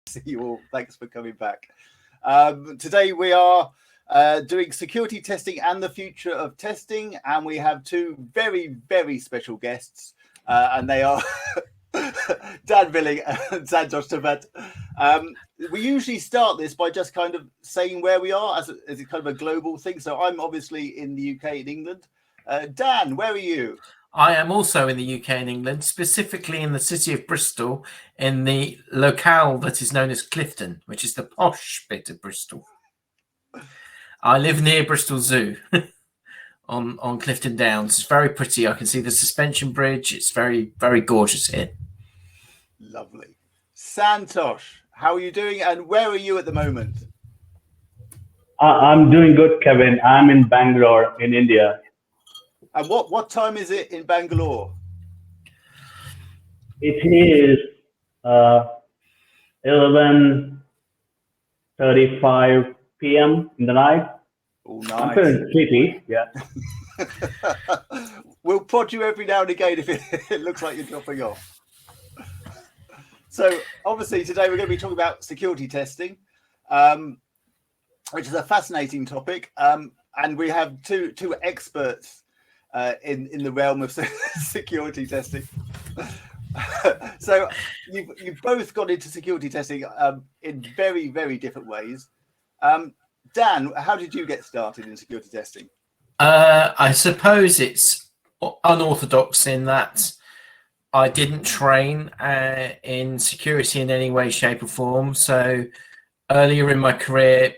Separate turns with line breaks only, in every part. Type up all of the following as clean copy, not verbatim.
See you all. Thanks for coming back. Today we are doing security testing and the future of testing, and we have two very, very special guests, and they are Dan Billing and Santhosh Tuppad. We usually start this by just kind of saying where we are as a kind of a global thing. So I'm obviously in the UK in England. Dan, where are you?
I am also in the UK and England, specifically in the city of Bristol, in the locale that is known as Clifton, which is the posh bit of Bristol. I live near Bristol Zoo on Clifton Downs. It's very pretty. I can see the suspension bridge. It's very, very gorgeous here.
Lovely. Santhosh, how are you doing and where are you at the moment?
I'm doing good, Kevin. I'm in Bangalore in India.
And what time is it in Bangalore?
It is 11:35 p.m. in the night.
Oh, nice.
I'm feeling sleepy, yeah.
We'll prod you every now and again if it looks like you're dropping off. So obviously today we're going to be talking about security testing, which is a fascinating topic. And we have two experts in the realm of security testing. So you've both got into security testing in very, very different ways. Dan, how did you get started in security testing?
I suppose it's unorthodox in that I didn't train in security in any way, shape or form. So earlier in my career,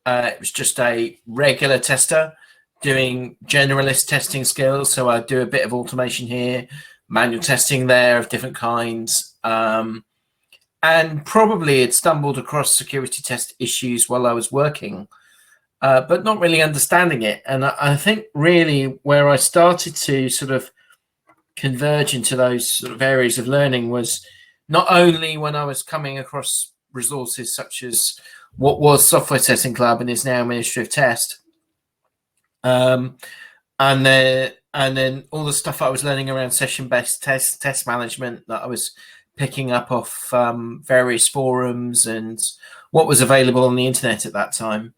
it was just a regular tester doing generalist testing skills. So I do a bit of automation here, manual testing there of different kinds. And probably had stumbled across security test issues while I was working, but not really understanding it. And I think really where I started to sort of converge into those sort of areas of learning was not only when I was coming across resources such as what was Software Testing Club and is now Ministry of Test, and then all the stuff I was learning around session-based test management that I was picking up off various forums and what was available on the internet at that time.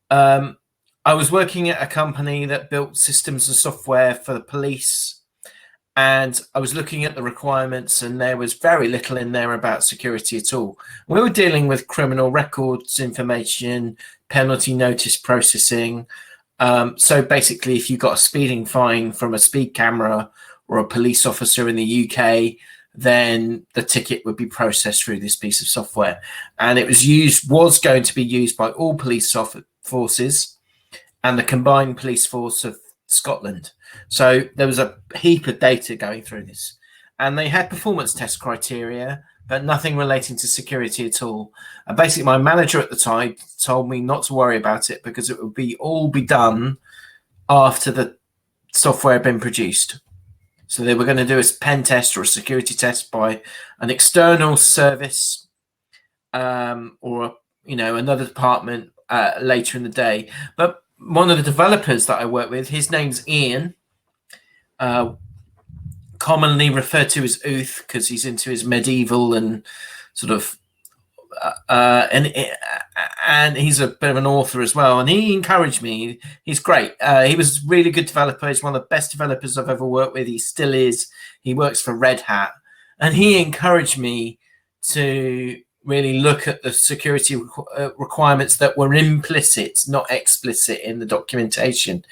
I was working at a company that built systems and software for the police, and I was looking at the requirements, and there was very little in there about security at all. We were dealing with criminal records information, penalty notice processing. So basically, if you got a speeding fine from a speed camera or a police officer in the UK, then the ticket would be processed through this piece of software. And it was going to be used by all police forces and the combined police force of Scotland. So there was a heap of data going through this. And they had performance test criteria, but nothing relating to security at all. And basically, my manager at the time told me not to worry about it because it would all be done after the software had been produced. So they were going to do a pen test or a security test by an external service or another department later in the day. But one of the developers that I work with, his name's Ian, commonly referred to as Uth because he's into his medieval and sort of and he's a bit of an author as well, and he encouraged me. He's great. He was a really good developer. He's one of the best developers I've ever worked with. He still is. He works for Red Hat, and he encouraged me to really look at the security requirements that were implicit, not explicit in the documentation.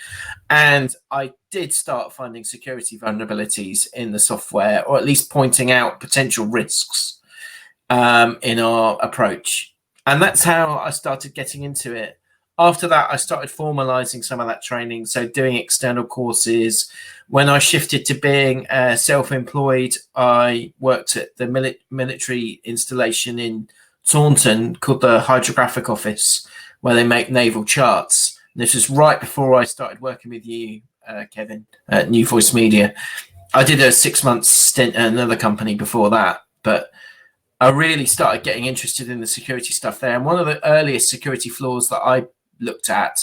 And I did start finding security vulnerabilities in the software, or at least pointing out potential risks in our approach. And that's how I started getting into it. After that, I started formalizing some of that training, so doing external courses. When I shifted to being self-employed, I worked at the military installation in Taunton called the Hydrographic Office, where they make naval charts. And this was right before I started working with you, Kevin, at New Voice Media. I did a 6-month stint at another company before that, but I really started getting interested in the security stuff there. And one of the earliest security flaws that I looked at,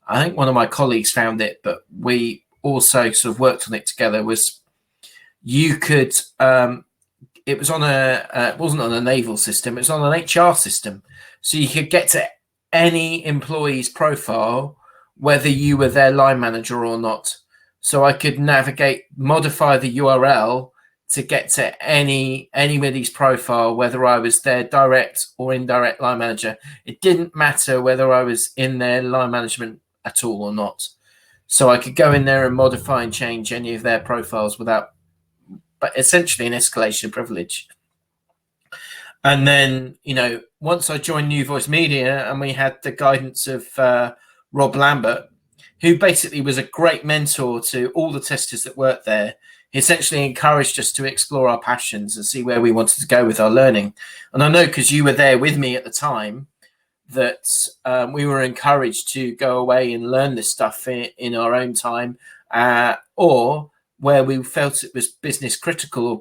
I think one of my colleagues found it, but we also sort of worked on it together, was you could, it was on it wasn't on a naval system, it was on an HR system. So you could get to any employee's profile, whether you were their line manager or not. So I could modify the URL to get to anybody's profile, whether I was their direct or indirect line manager. It didn't matter whether I was in their line management at all or not. So I could go in there and modify and change any of their profiles but essentially an escalation of privilege. And then, once I joined New Voice Media and we had the guidance of Rob Lambert, who basically was a great mentor to all the testers that worked there, he essentially encouraged us to explore our passions and see where we wanted to go with our learning. And I know, because you were there with me at the time, that we were encouraged to go away and learn this stuff in our own time, or where we felt it was business critical or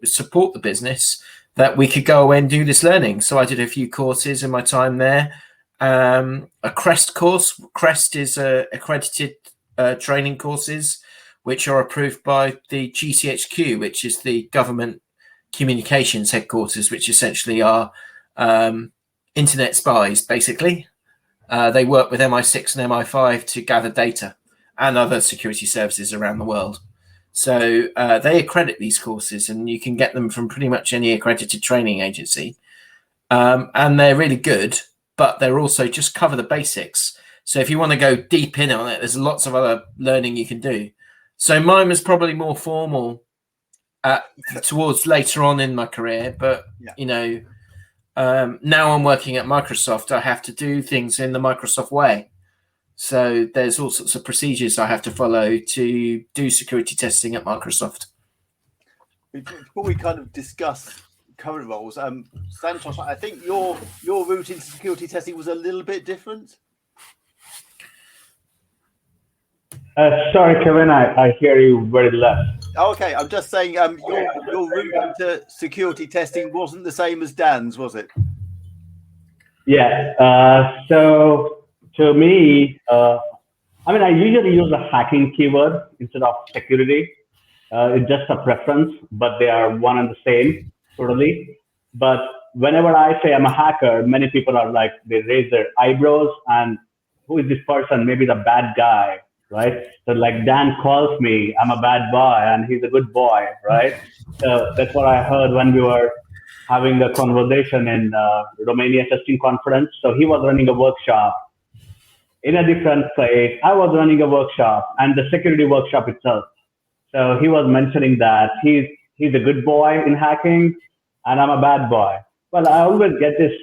support the business, that we could go away and do this learning. So I did a few courses in my time there. A CREST course. CREST is accredited training courses, which are approved by the GCHQ, which is the government communications headquarters, which essentially are internet spies, basically. They work with MI6 and MI5 to gather data and other security services around the world. So they accredit these courses, and you can get them from pretty much any accredited training agency. And they're really good, but they're also just cover the basics. So if you want to go deep in on it, there's lots of other learning you can do. So mine was probably more formal towards later on in my career, but now I'm working at Microsoft. I have to do things in the Microsoft way. So there's all sorts of procedures I have to follow to do security testing at Microsoft.
Before we kind of discuss current roles, Santhosh, I think your route into security testing was a little bit different.
Sorry, Kevin, I hear you very less.
Oh, okay, I'm just saying your route into security testing wasn't the same as Dan's, was it?
Yeah. So to me, I usually use a hacking keyword instead of security. It's just a preference, but they are one and the same, totally. But whenever I say I'm a hacker, many people are like, they raise their eyebrows and who is this person? Maybe the bad guy, right? So like Dan calls me, I'm a bad boy and he's a good boy, right? So that's what I heard when we were having a conversation in Romania testing conference. So he was running a workshop in a different place. I was running a workshop and the security workshop itself. So he was mentioning that he's a good boy in hacking and I'm a bad boy. Well, I always get this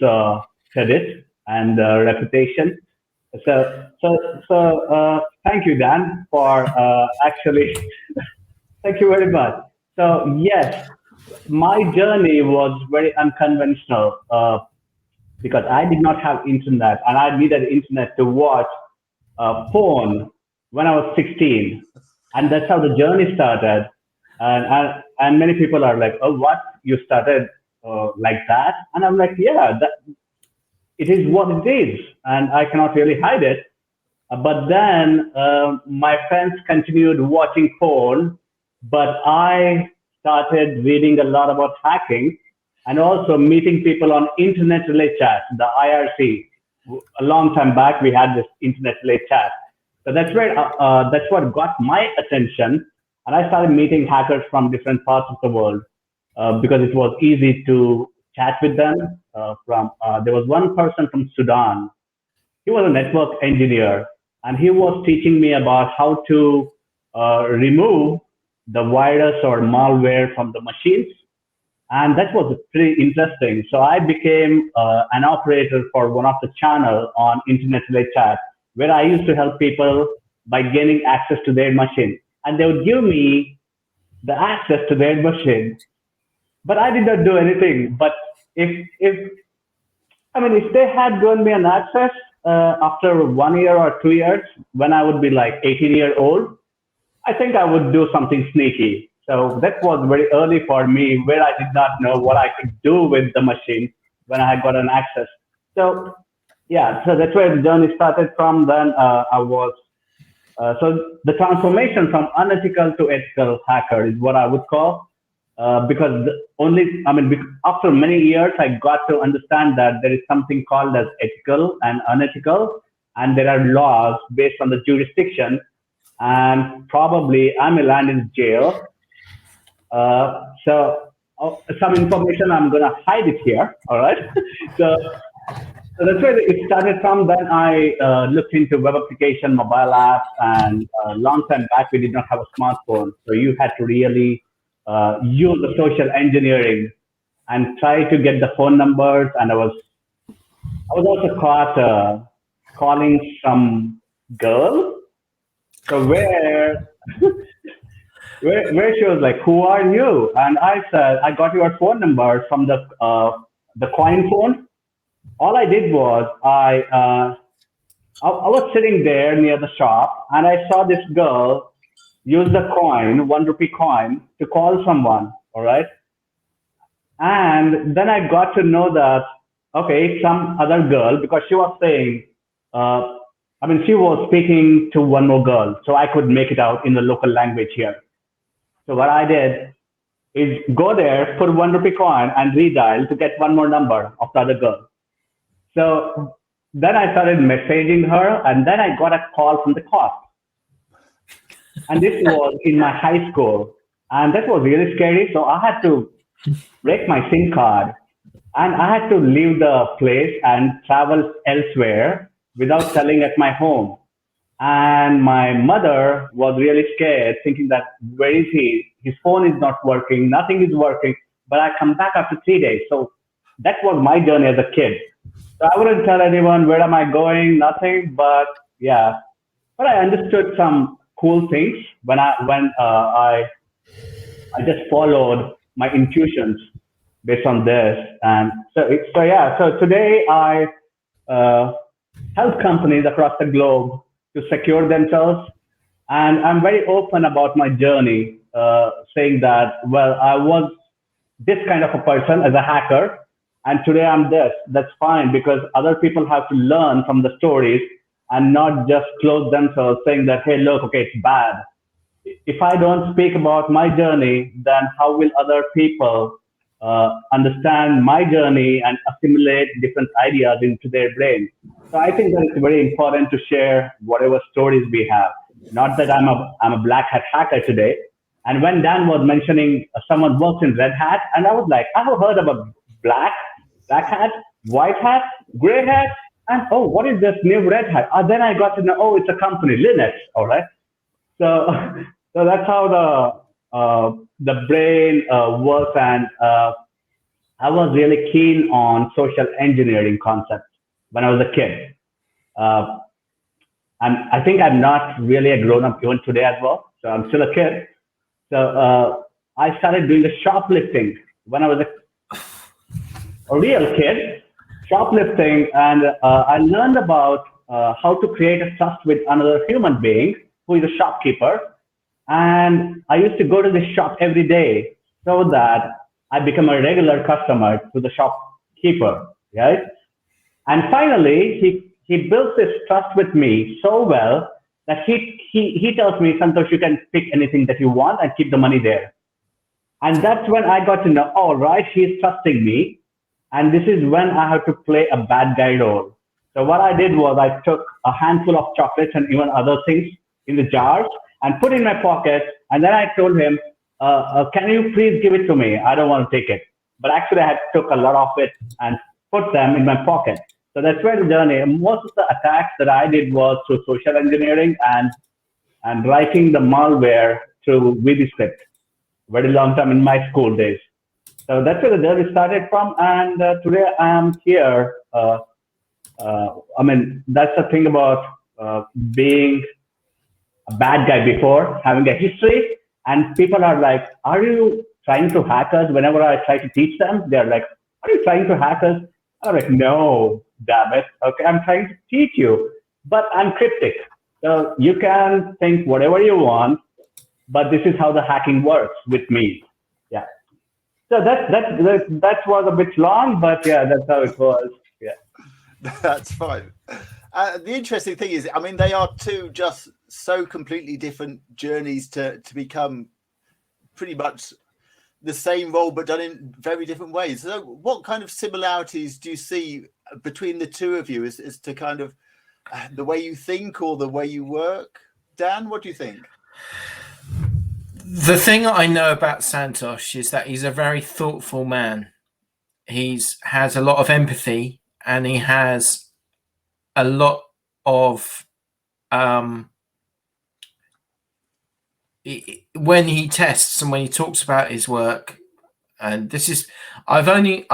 credit and reputation. So thank you, Dan, for actually, thank you very much. So yes, my journey was very unconventional because I did not have internet and I needed internet to watch porn when I was 16. And that's how the journey started. And many people are like, oh, what? You started like that? And I'm like, yeah, it is what it is. And I cannot really hide it. But then my friends continued watching porn, but I started reading a lot about hacking and also meeting people on Internet Relay Chat, the IRC. A long time back, we had this Internet Relay Chat. So that's where that's what got my attention. And I started meeting hackers from different parts of the world because it was easy to chat with them. There was one person from Sudan. He was a network engineer, and he was teaching me about how to remove the virus or malware from the machines. And that was pretty interesting. So I became an operator for one of the channels on Internet Relay Chat, where I used to help people by gaining access to their machine. And they would give me the access to their machine. But I did not do anything. But if they had given me an access after 1 year or 2 years, when I would be like 18 years old, I think I would do something sneaky. So that was very early for me, where I did not know what I could do with the machine when I had got an access. So yeah, so that's where the journey started from. Then so the transformation from unethical to ethical hacker is what I would call. because after many years, I got to understand that there is something called as ethical and unethical, and there are laws based on the jurisdiction, and probably I may land in jail. So some information, I'm going to hide it here, all right? So that's where it started from. Then I looked into web application, mobile apps, and a long time back, we did not have a smartphone. So you had to really use the social engineering and try to get the phone numbers. And I was also caught calling some girl. So where she was like, "Who are you?" And I said, "I got your phone number from the coin phone." All I did was I was sitting there near the shop, and I saw this girl use the coin, 1 rupee coin, to call someone. All right, and then I got to know that okay, some other girl, because she was saying, she was speaking to one more girl, so I could make it out in the local language here. So what I did is go there, put 1 rupee coin, and redial to get one more number of the other girl. So then I started messaging her, and then I got a call from the cops. And this was in my high school, and that was really scary. So I had to break my SIM card, and I had to leave the place and travel elsewhere without telling at my home. And my mother was really scared, thinking that, where is he? His phone is not working, nothing is working. But I come back after 3 days. So that was my journey as a kid. So I wouldn't tell anyone where am I going, nothing. But yeah, but I understood some cool things when I just followed my intuitions based on this. And so today I help companies across the globe to secure themselves. And I'm very open about my journey, saying that, well, I was this kind of a person as a hacker, and today I'm this. That's fine, because other people have to learn from the stories and not just close themselves saying that, hey, look, okay, it's bad. If I don't speak about my journey, then how will other people understand my journey and assimilate different ideas into their brain? So I think that it's very important to share whatever stories we have. Not that I'm a black hat hacker today. And when Dan was mentioning someone works in red hat, and I was like, I have heard about black hat, white hat, gray hat, and oh, what is this new red hat? Then I got to know, oh, it's a company, Linux, all right? So that's how the brain works, and I was really keen on social engineering concepts when I was a kid. And I think I'm not really a grown-up even today as well, so I'm still a kid. So I started doing the shoplifting when I was a real kid, shoplifting, and I learned about how to create a trust with another human being who is a shopkeeper. And I used to go to the shop every day so that I become a regular customer to the shopkeeper, right? And finally, he built this trust with me so well that he tells me, Santhosh, you can pick anything that you want and keep the money there. And that's when I got to know, all right, he's trusting me. And this is when I have to play a bad guy role. So what I did was I took a handful of chocolates and even other things in the jars and put in my pocket. And then I told him, can you please give it to me? I don't want to take it. But actually, I took a lot of it and put them in my pocket. So that's where the journey. Most of the attacks that I did was through social engineering and writing the malware through VBScript. Very long time in my school days. So that's where the journey started from. And today I am here. That's the thing about being a bad guy before, having a history. And people are like, are you trying to hack us? Whenever I try to teach them, they're like, are you trying to hack us? I'm like, no, damn it. Okay, I'm trying to teach you, but I'm cryptic. So you can think whatever you want, but this is how the hacking works with me. Yeah. So that was a bit long, but yeah, that's how it was. Yeah.
That's fine. The interesting thing is, they are two just so completely different journeys to become pretty much the same role but done in very different ways. So what kind of similarities do you see between the two of you as to kind of the way you think or the way you work? Dan, what do you think?
The thing I know about Santhosh is that he's a very thoughtful man. Has a lot of empathy, and he has a lot of when he tests and when he talks about his work. And this is I've only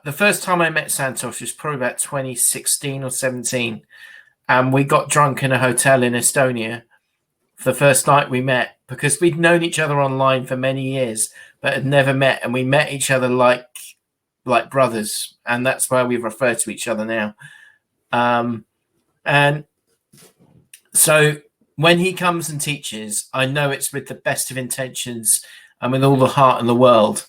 the first time I met Santhosh was probably about 2016 or 17, and we got drunk in a hotel in Estonia for the first night we met, because we'd known each other online for many years but had never met, and we met each other like brothers, and that's why we refer to each other now. And so when he comes and teaches, I know it's with the best of intentions and with all the heart in the world.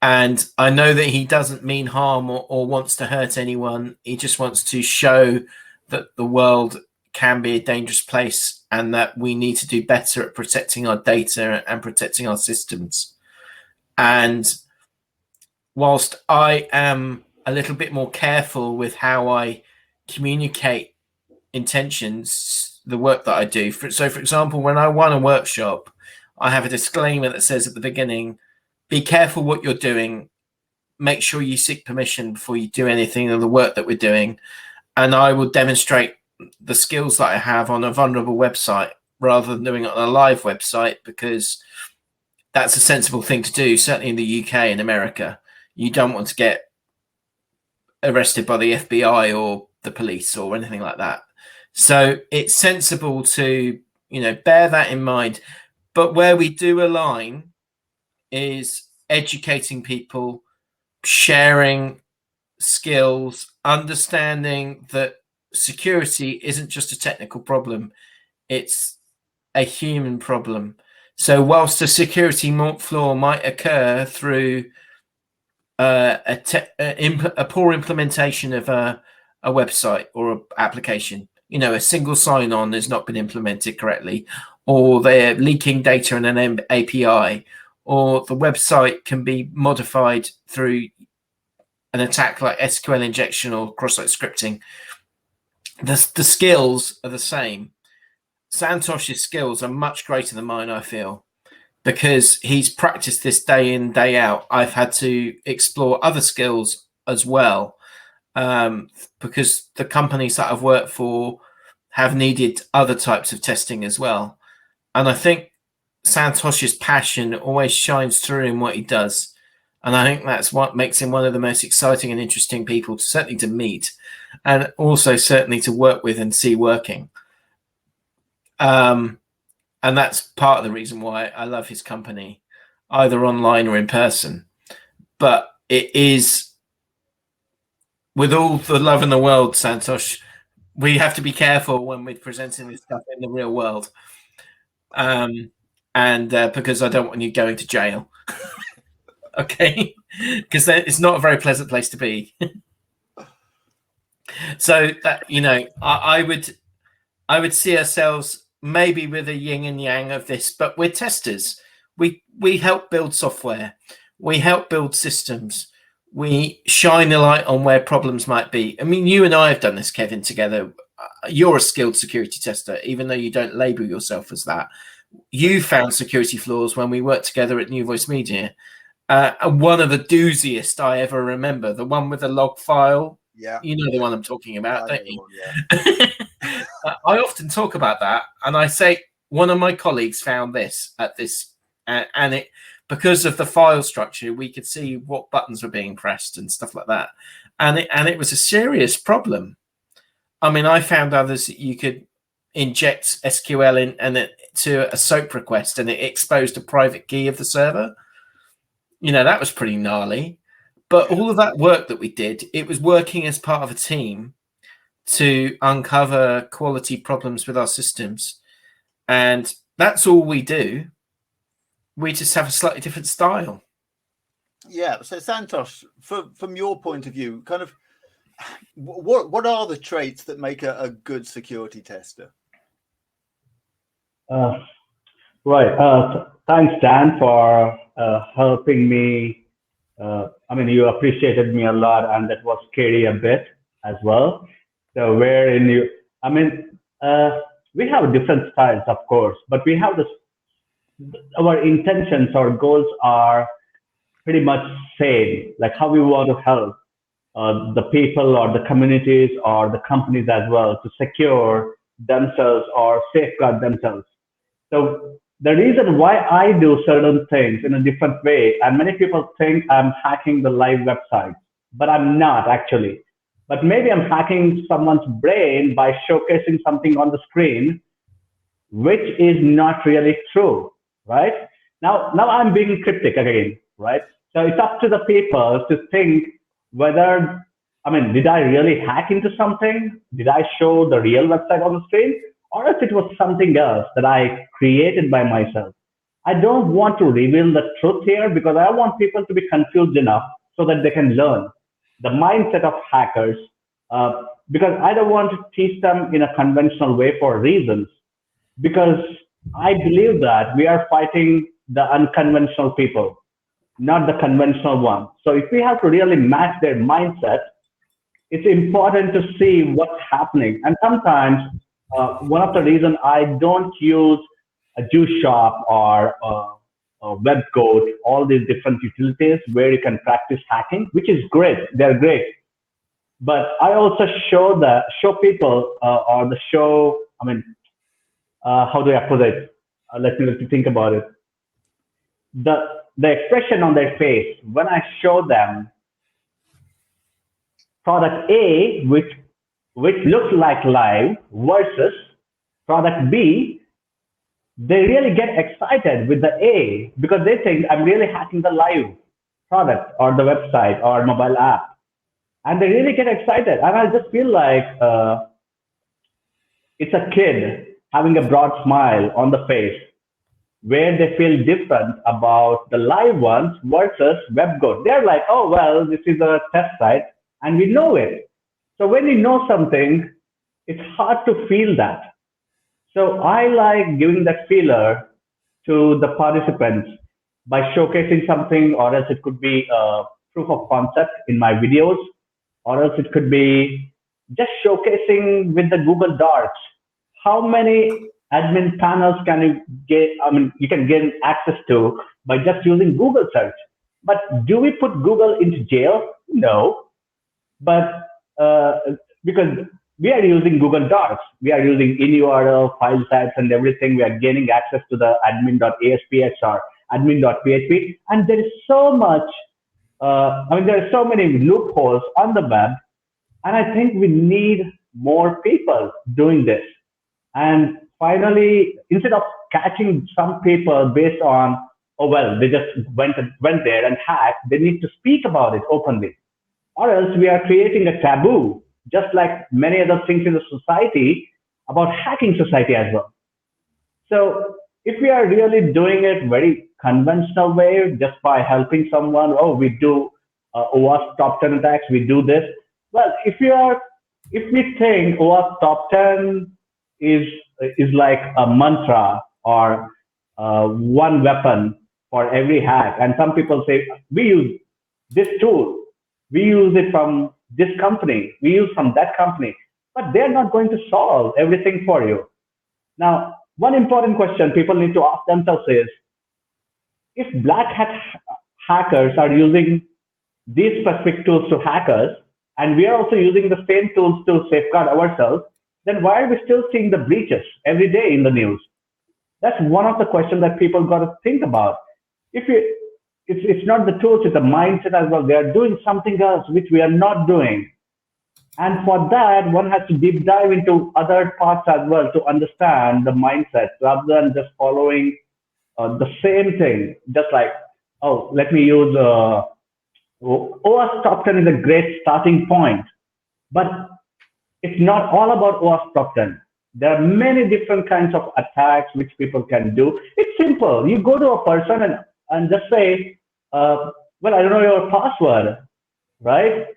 And I know that he doesn't mean harm or wants to hurt anyone. He just wants to show that the world can be a dangerous place and that we need to do better at protecting our data and protecting our systems. And whilst I am a little bit more careful with how I communicate intentions, the work that I do. So, for example, when I run a workshop, I have a disclaimer that says at the beginning, be careful what you're doing. Make sure you seek permission before you do anything of the work that we're doing. And I will demonstrate the skills that I have on a vulnerable website rather than doing it on a live website, because that's a sensible thing to do, certainly in the UK and America. You don't want to get arrested by the FBI or the police or anything like that. So it's sensible to, bear that in mind. But where we do align is educating people, sharing skills, understanding that security isn't just a technical problem, it's a human problem. So whilst a security flaw might occur through a poor implementation of a website or an application, a single sign-on has not been implemented correctly, or they're leaking data in an API, or the website can be modified through an attack like SQL injection or cross-site scripting. The skills are the same. Santhosh's skills are much greater than mine, I feel, because he's practiced this day in, day out. I've had to explore other skills as well, because the companies that I've worked for have needed other types of testing as well. And I think Santhosh's passion always shines through in what he does. And I think that's what makes him one of the most exciting and interesting people, certainly to meet, and also certainly to work with and see working. And that's part of the reason why I love his company, either online or in person. But it is, with all the love in the world, Santhosh, we have to be careful when we're presenting this stuff in the real world. Because I don't want you going to jail. Okay, because it's not a very pleasant place to be. So that, I would see ourselves maybe with a yin and yang of this, but we're testers. We help build software, we help build systems, we shine a light on where problems might be. I mean, you and I have done this, Kevin, together. You're a skilled security tester, even though you don't label yourself as that. You found security flaws when we worked together at New Voice Media. One of the dooziest I ever remember, the one with the log file.
Yeah.
You know the one I'm talking about, don't you?
Yeah.
I often talk about that, and I say one of my colleagues found this at this, and it, because of the file structure, we could see what buttons were being pressed and stuff like that, and it was a serious problem. I mean, I found others that you could inject SQL to a SOAP request, and it exposed a private key of the server. That was pretty gnarly. But all of that work that we did, it was working as part of a team to uncover quality problems with our systems. And that's all we do. We just have a slightly different style.
Yeah. So Santhosh, from your point of view, kind of what are the traits that make a good security tester?
Right. Thanks, Dan, for helping me. I mean, you appreciated me a lot, and that was scary a bit as well. So wherein you, I mean, we have different styles, of course, but we have this. Our intentions, our goals are pretty much same. Like how we want to help the people or the communities or the companies as well to secure themselves or safeguard themselves. So the reason why I do certain things in a different way, and many people think I'm hacking the live website, but I'm not actually. But maybe I'm hacking someone's brain by showcasing something on the screen, which is not really true, right? Now I'm being cryptic again, right? So it's up to the people to think whether, I mean, did I really hack into something? Did I show the real website on the screen? Or if it was something else that I created by myself. I don't want to reveal the truth here because I want people to be confused enough so that they can learn the mindset of hackers, because I don't want to teach them in a conventional way for reasons, because I believe that we are fighting the unconventional people, not the conventional ones. So if we have to really match their mindset, it's important to see what's happening. And sometimes one of the reasons I don't use a juice shop or a web code, all these different utilities where you can practice hacking, which is great. They're great. But I also show people or the show, I mean, how do I put it? Let me think about it. The expression on their face when I show them product A, which looks like live, versus product B, they really get excited with the A because they think I'm really hacking the live product or the website or mobile app. And they really get excited. And I just feel like it's a kid having a broad smile on the face where they feel different about the live ones versus web code. They're like, oh, well, this is a test site and we know it. So when you know something, it's hard to feel that. So I like giving that feeler to the participants by showcasing something, or else it could be a proof of concept in my videos, or else it could be just showcasing with the Google Docs. How many admin panels can you get? I mean, you can get access to by just using Google search. But do we put Google into jail? No. But because we are using Google Docs, we are using in-URL, file types, and everything. We are gaining access to the admin.aspx or admin.php. And there is so much, there are so many loopholes on the web. And I think we need more people doing this. And finally, instead of catching some people based on, oh, well, they just went there and hacked, they need to speak about it openly. Or else we are creating a taboo, just like many other things in the society, about hacking society as well. So if we are really doing it very conventional way, just by helping someone, oh, we do OWASP top 10 attacks, we do this. Well, if we think OWASP top 10 is like a mantra or one weapon for every hack, and some people say, we use this tool, we use it from this company, we use from that company, but they're not going to solve everything for you. Now, one important question people need to ask themselves is, if black hat hackers are using these specific tools to hack us, and we are also using the same tools to safeguard ourselves, then why are we still seeing the breaches every day in the news? That's one of the questions that people got to think about. It's not the tools, it's the mindset as well. They are doing something else which we are not doing. And for that, one has to deep dive into other parts as well to understand the mindset rather than just following the same thing. Just like, oh, let me use OWASP top 10 is a great starting point, but it's not all about OWASP top 10. There are many different kinds of attacks which people can do. It's simple. You go to a person and just say, well, I don't know your password, right?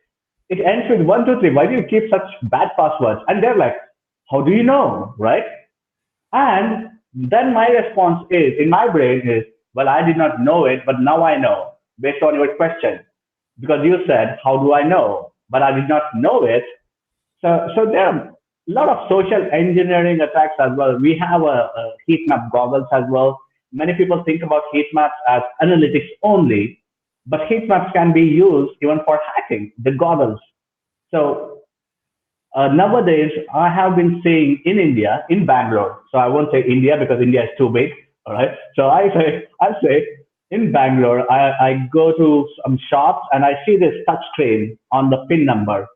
It ends with 1, 2, 3. Why do you keep such bad passwords? And they're like, how do you know, right? And then my response is, in my brain is, Well, I did not know it, but now I know based on your question. Because you said, how do I know? But I did not know it. So there are a lot of social engineering attacks as well. We have a heat map goggles as well. Many people think about heat maps as analytics only, but heat maps can be used even for hacking, the goggles. So nowadays, I have been seeing in India, in Bangalore. So I won't say India because India is too big. All right. So I say in Bangalore, I go to some shops and I see this touch screen on the PIN number.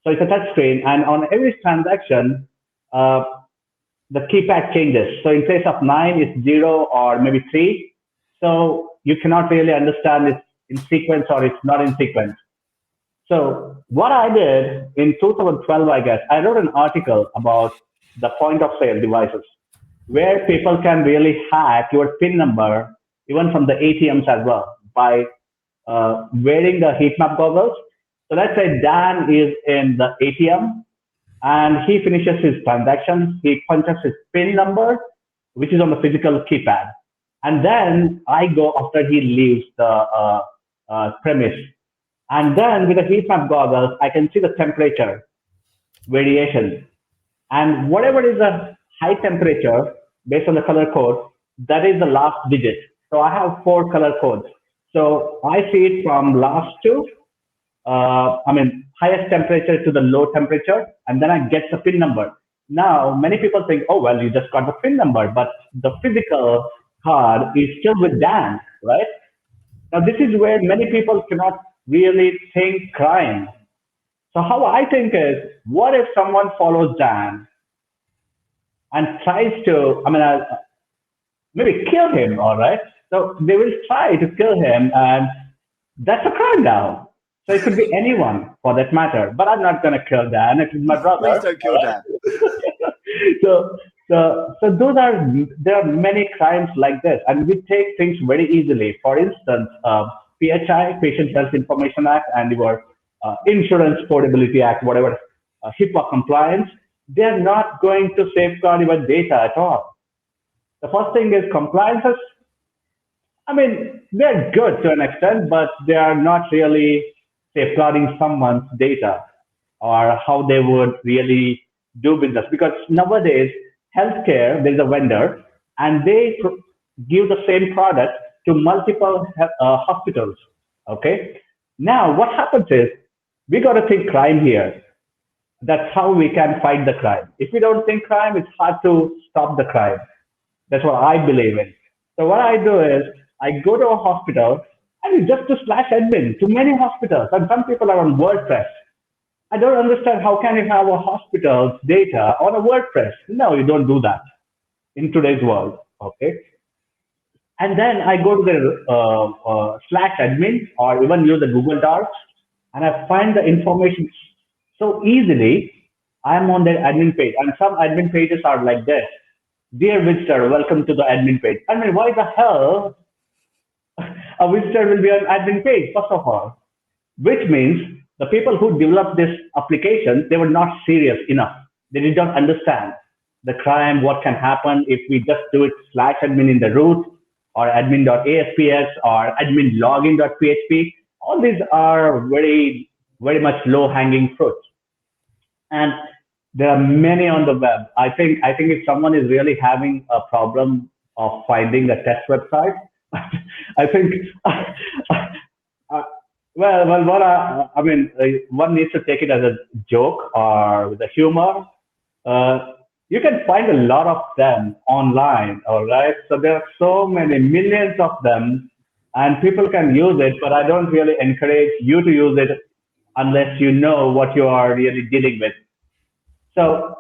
So it's a touch screen, and on every transaction, the keypad changes. So in place of 9, it's 0 or maybe 3. So you cannot really understand it's in sequence or it's not in sequence. So what I did in 2012, I guess, I wrote an article about the point of sale devices, where people can really hack your PIN number, even from the ATMs as well, by wearing the heat map goggles. So let's say Dan is in the ATM and he finishes his transaction. He punches his PIN number, which is on the physical keypad. And then I go after he leaves the premise. And then with the heat map goggles, I can see the temperature variation. And whatever is the high temperature based on the color code, that is the last digit. So I have 4 color codes. So I see it from last to highest temperature to the low temperature, and then I get the PIN number. Now, many people think, oh, well, you just got the PIN number, but the physical card is still with Dan, right? Now, this is where many people cannot really think crime. So how I think is, what if someone follows Dan and tries to, maybe kill him, all right? So they will try to kill him, and that's a crime now. So it could be anyone for that matter, but I'm not going to kill Dan. It is my brother.
Please don't kill Dan.
So there are many crimes like this, and we take things very easily. For instance, PHI, Patient Health Information Act, and your Insurance Portability Act, whatever, HIPAA compliance, they are not going to safeguard your data at all. The first thing is compliances. They're good to an extent, but they are not really safeguarding someone's data or how they would really do business. Because nowadays, healthcare, there's a vendor, and they give the same product to multiple hospitals. Okay. Now, what happens is we got to think crime here. That's how we can fight the crime. If we don't think crime, it's hard to stop the crime. That's what I believe in. So what I do is I go to a hospital and it's just to slash admin to many hospitals. And some people are on WordPress. I don't understand how can you have a hospital's data on a WordPress? No, you don't do that in today's world. Okay. And then I go to the slash admin or even use the Google Docs, and I find the information so easily. I'm on their admin page, and some admin pages are like this. Dear visitor, welcome to the admin page. Why the hell a visitor will be on admin page, first of all? Which means the people who developed this application, they were not serious enough. They did not understand the crime, what can happen if we just do it slash admin in the root, or admin.asps, or admin login.php. All these are very, very much low-hanging fruits. And there are many on the web. I think if someone is really having a problem of finding a test website, I think, one needs to take it as a joke or with a humor. You can find a lot of them online, all right? So there are so many, millions of them, and people can use it, but I don't really encourage you to use it unless you know what you are really dealing with. So,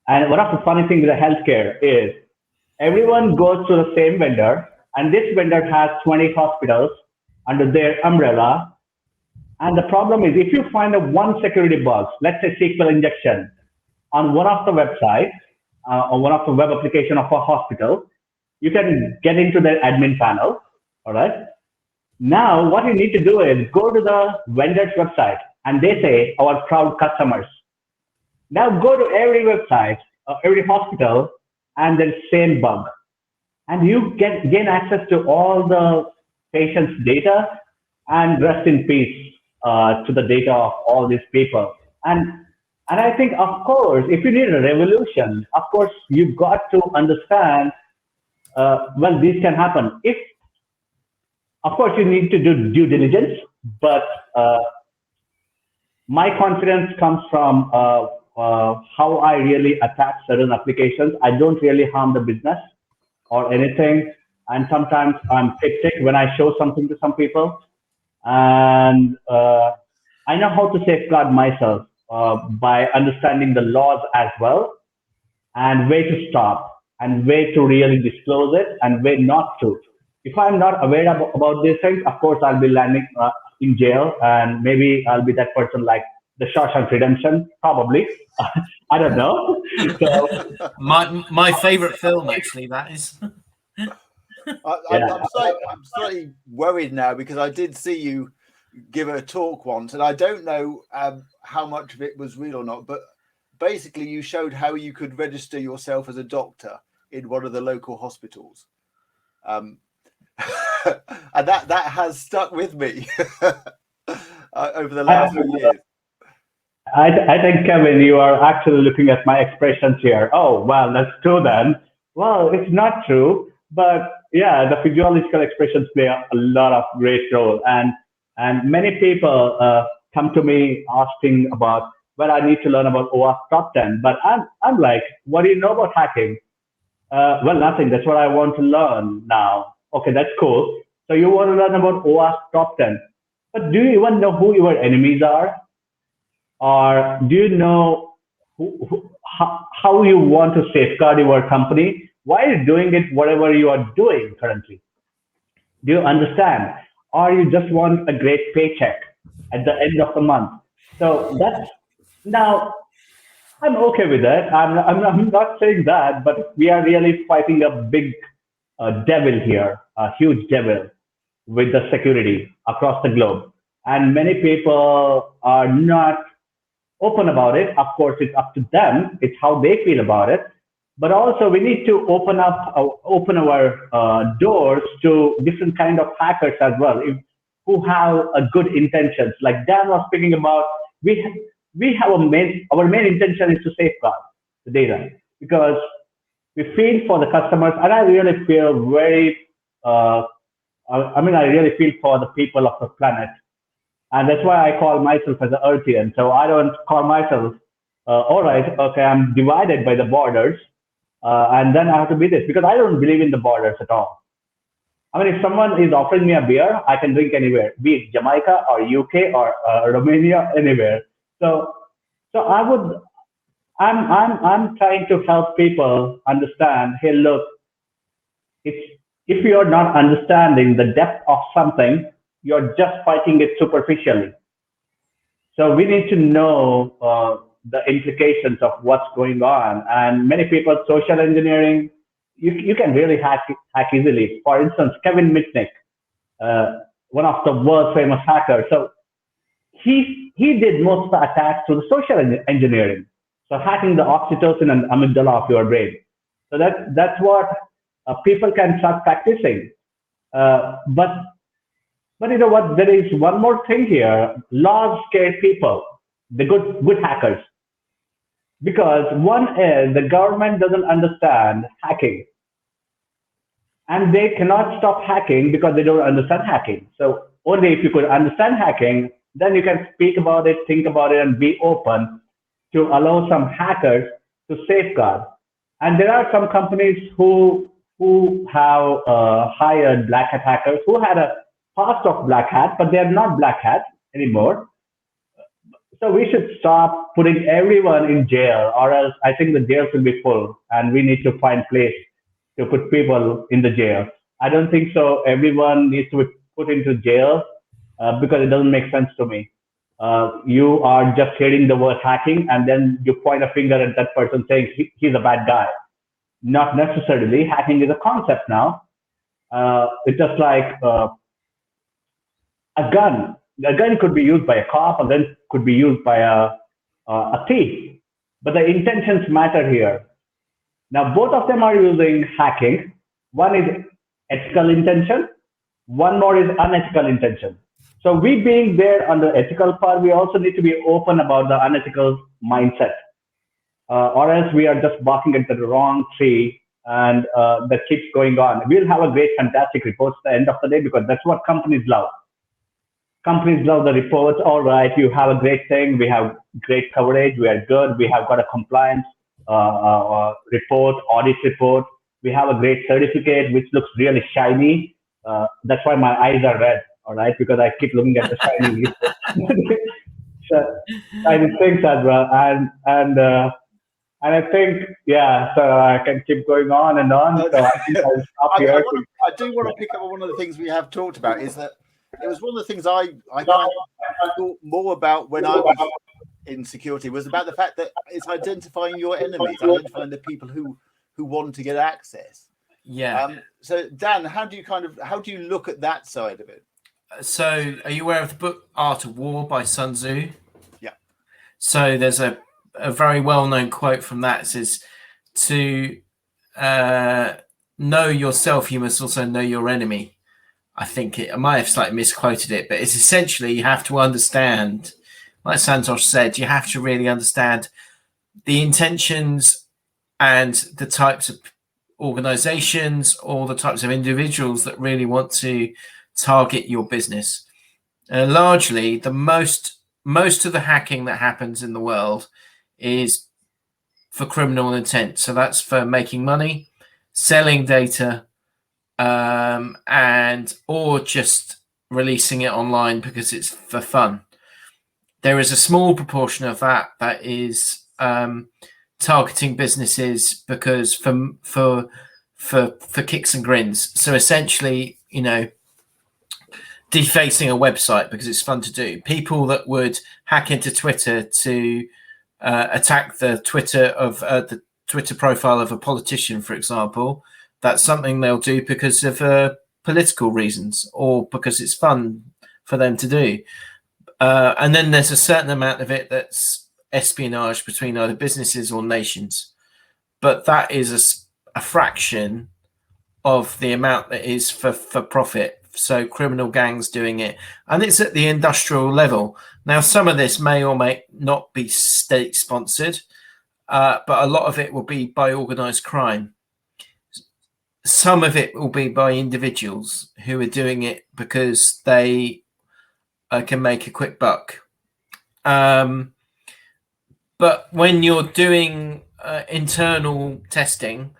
and one of the funny things with the healthcare is everyone goes to the same vendor, and this vendor has 20 hospitals under their umbrella. And the problem is if you find one security bug, let's say SQL injection on one of the websites or one of the web application of a hospital, you can get into their admin panel. All right. Now, what you need to do is go to the vendor's website, and they say our proud customers. Now go to every website, every hospital, and there's same bug. and you gain access to all the patient's data and rest in peace to the data of all these people. And I think, of course, if you need a revolution, of course, you've got to understand, well, this can happen. If, of course, you need to do due diligence, but my confidence comes from how I really attack certain applications. I don't really harm the business or anything. And sometimes I'm cryptic when I show something to some people. And I know how to safeguard myself by understanding the laws as well, and where to stop, and where to really disclose it, and where not to. If I'm not aware about these things, of course, I'll be landing in jail, and maybe I'll be that person like the Shawshank Redemption, probably. I don't know. So,
my favorite film, actually, that is.
I'm slightly worried now because I did see you give a talk once, and I don't know how much of it was real or not, but basically you showed how you could register yourself as a doctor in one of the local hospitals. And that has stuck with me over the last few years.
I think, Kevin, you are actually looking at my expressions here. Oh, well, that's true then. Well, it's not true, but yeah, the physiological expressions play a lot of great role. And many people come to me asking about, well, I need to learn about OWASP Top 10. But I'm like, what do you know about hacking? Well, nothing. That's what I want to learn now. Okay, that's cool. So you want to learn about OWASP Top 10. But do you even know who your enemies are? Or do you know how you want to safeguard your company? Why are you doing it, whatever you are doing currently? Do you understand? Or you just want a great paycheck at the end of the month? So that's, now, I'm okay with that. I'm not saying that, but we are really fighting a big devil here, a huge devil with the security across the globe. And many people are not open about it. Of course, it's up to them. It's how they feel about it. But also, we need to open our doors to different kind of hackers as well, who have a good intentions. Like Dan was speaking about, we have our main intention is to safeguard the data, because we feel for the customers, and I really feel I really feel for the people of the planet. And that's why I call myself as an Earthian. So I don't call myself, all right, okay, I'm divided by the borders, and then I have to be this, because I don't believe in the borders at all. I mean, if someone is offering me a beer, I can drink anywhere, be it Jamaica or UK or Romania, anywhere. So I'm trying to help people understand, hey, look, if you're not understanding the depth of something, you're just fighting it superficially. So we need to know the implications of what's going on. And many people, social engineering, you can really hack easily. For instance, Kevin Mitnick, one of the world famous hackers. So he did most of the attacks through the social engineering. So hacking the oxytocin and amygdala of your brain. So that's what people can start practicing. But you know what? There is one more thing here. Laws scare people, the good hackers. Because one is the government doesn't understand hacking. And they cannot stop hacking because they don't understand hacking. So only if you could understand hacking, then you can speak about it, think about it, and be open to allow some hackers to safeguard. And there are some companies who have hired black hat hackers who had a past of black hat, but they are not black hat anymore. So we should stop putting everyone in jail, or else I think the jails will be full, and we need to find place to put people in the jail. I don't think so. Everyone needs to be put into jail because it doesn't make sense to me. You are just hearing the word hacking, and then you point a finger at that person saying he's a bad guy. Not necessarily. Hacking is a concept now. It's just like a gun. A gun could be used by a cop, a gun could be used by a thief. But the intentions matter here. Now, both of them are using hacking, One is ethical intention. One more is unethical intention. So we being there on the ethical part, we also need to be open about the unethical mindset, or else we are just barking at the wrong tree, and that keeps going on. We'll have a great, fantastic reports at the end of the day, because that's what companies love. Companies love the reports. All right, you have a great thing. We have great coverage. We are good. We have got a compliance report, audit report. We have a great certificate, which looks really shiny. That's why my eyes are red. All right, because I keep looking at the shiny shiny things as well. And I think, yeah, so I can keep going on and on. So I think I'll stop here.
I do want to pick up on one of the things we have talked about, is that it was one of the things I kind of thought more about when I was in security, was about the fact that it's identifying your enemies, identifying the people who want to get access.
Yeah.
So Dan, how do you look at that side of it?
So are you aware of the book Art of War by Sun Tzu?
Yeah.
So there's a very well-known quote from that. It says, to know yourself, you must also know your enemy. I think I might have slightly misquoted it, but it's essentially, you have to understand, like Santhosh said, you have to really understand the intentions and the types of organizations or the types of individuals that really want to target your business. Largely, the most of the hacking that happens in the world is for criminal intent. So that's for making money, selling data, and or just releasing it online because it's for fun. There is a small proportion of that is targeting businesses because for kicks and grins. So essentially, defacing a website because it's fun to do. People that would hack into Twitter to attack the Twitter profile of a politician, for example, that's something they'll do because of political reasons or because it's fun for them to do. And then there's a certain amount of it that's espionage between either businesses or nations. But that is a fraction of the amount that is for profit. So criminal gangs doing it. And it's at the industrial level. Now, some of this may or may not be state sponsored, but a lot of it will be by organized crime. Some of it will be by individuals who are doing it because they can make a quick buck. But when you're doing internal testing,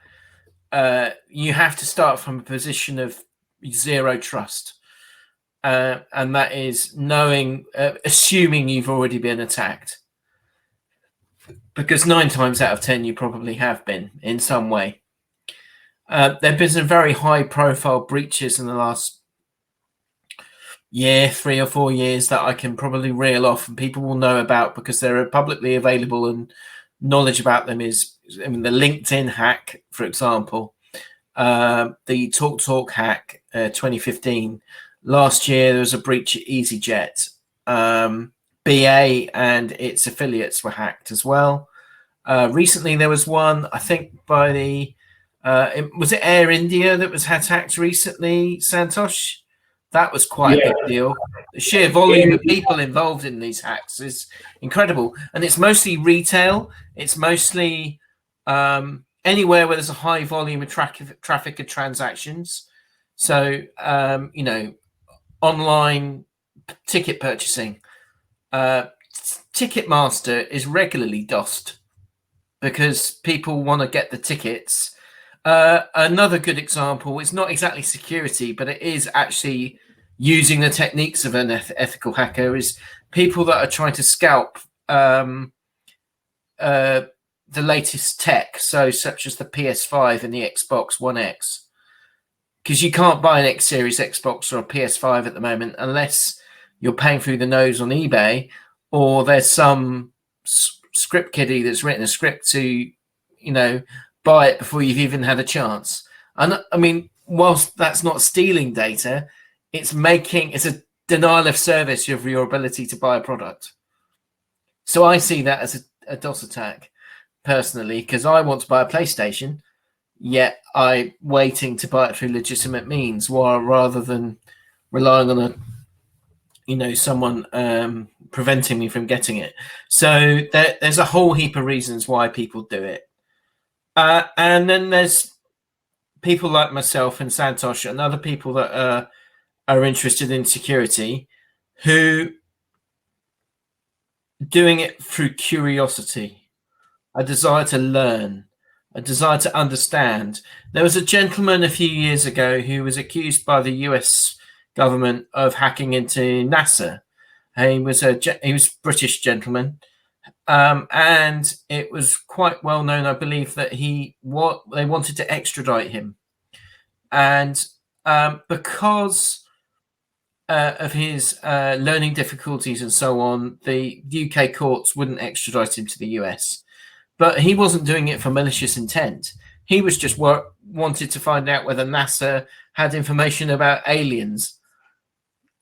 you have to start from a position of zero trust. And that is assuming you've already been attacked. Because 9 times out of 10, you probably have been in some way. There have been some very high profile breaches in the last 3 or 4 years that I can probably reel off and people will know about because they're publicly available, and knowledge about them is, the LinkedIn hack, for example, the TalkTalk hack, 2015. Last year, there was a breach at EasyJet. BA and its affiliates were hacked as well. Recently, there was one, I think, by was it Air India that was hacked recently, Santhosh? That was quite a big deal. The sheer volume of people involved in these hacks is incredible. And it's mostly retail. It's mostly anywhere where there's a high volume of traffic and transactions. So, online ticket purchasing. Ticketmaster is regularly DOSed because people want to get the tickets. Another good example, it's not exactly security, but it is actually using the techniques of an ethical hacker, is people that are trying to scalp the latest tech, such as the PS5 and the Xbox One X. Because you can't buy an X Series Xbox or a PS5 at the moment unless you're paying through the nose on eBay, or there's some script kiddie that's written a script to, buy it before you've even had a chance. And whilst that's not stealing data, it's a denial of service of your ability to buy a product. So I see that as a DOS attack personally, because I want to buy a PlayStation. yet I'm waiting to buy it through legitimate means, rather than relying on someone preventing me from getting it. So there's a whole heap of reasons why people do it. And then there's people like myself and Santhosh and other people that are interested in security, who doing it through curiosity, a desire to learn, a desire to understand. There was a gentleman a few years ago who was accused by the US government of hacking into NASA. He was a British gentleman, and it was quite well known, I believe, that they wanted to extradite him, and because of his learning difficulties and so on, the UK courts wouldn't extradite him to the US. But he wasn't doing it for malicious intent. He was just wanted to find out whether NASA had information about aliens.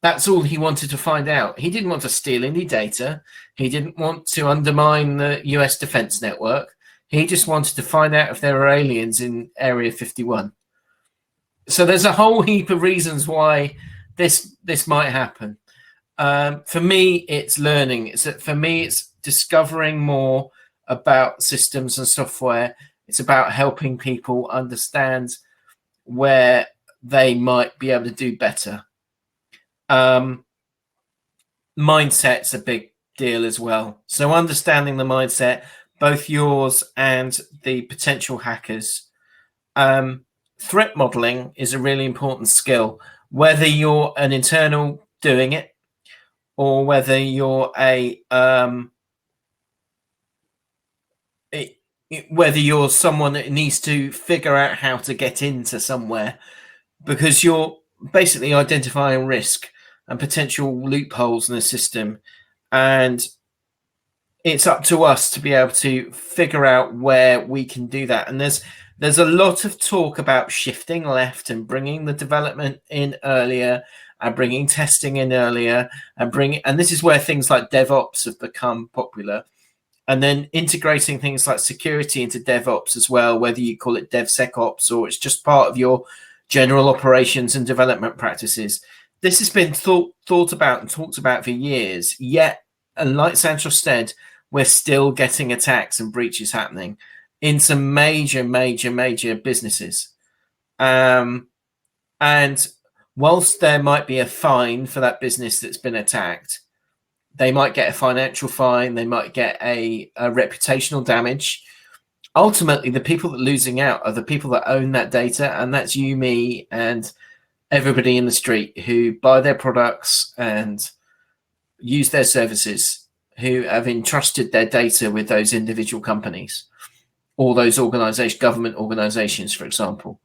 That's all he wanted to find out. He didn't want to steal any data. He didn't want to undermine the US defense network. He just wanted to find out if there were aliens in Area 51. So there's a whole heap of reasons why this might happen. For me, it's learning. For me, it's discovering more about systems and software. It's about helping people understand where they might be able to do better. Mindset's a big deal as well. So understanding the mindset, both yours and the potential hackers. Threat modeling is a really important skill, whether you're an internal doing it or whether you're whether you're someone that needs to figure out how to get into somewhere, because you're basically identifying risk and potential loopholes in the system, and it's up to us to be able to figure out where we can do that. And there's a lot of talk about shifting left and bringing the development in earlier and bringing testing in earlier and this is where things like DevOps have become popular, and then integrating things like security into DevOps as well, whether you call it DevSecOps or it's just part of your general operations and development practices. This has been thought about and talked about for years, yet, and like Santhosh said, we're still getting attacks and breaches happening in some major businesses. And whilst there might be a fine for that business that's been attacked, they might get a financial fine, they might get a reputational damage. Ultimately, the people that are losing out are the people that own that data, and that's you, me, and everybody in the street who buy their products and use their services, who have entrusted their data with those individual companies or those government organizations, for example.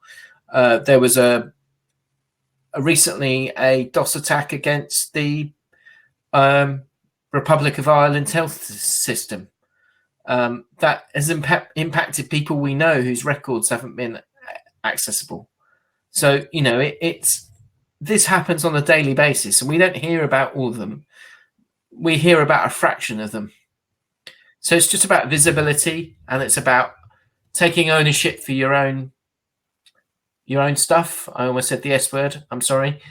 There was recently a DOS attack against the Republic of Ireland health system. That has impacted people we know whose records haven't been accessible. So, this happens on a daily basis, and we don't hear about all of them. We hear about a fraction of them. So it's just about visibility, and it's about taking ownership for your own stuff. I almost said the S word. I'm sorry.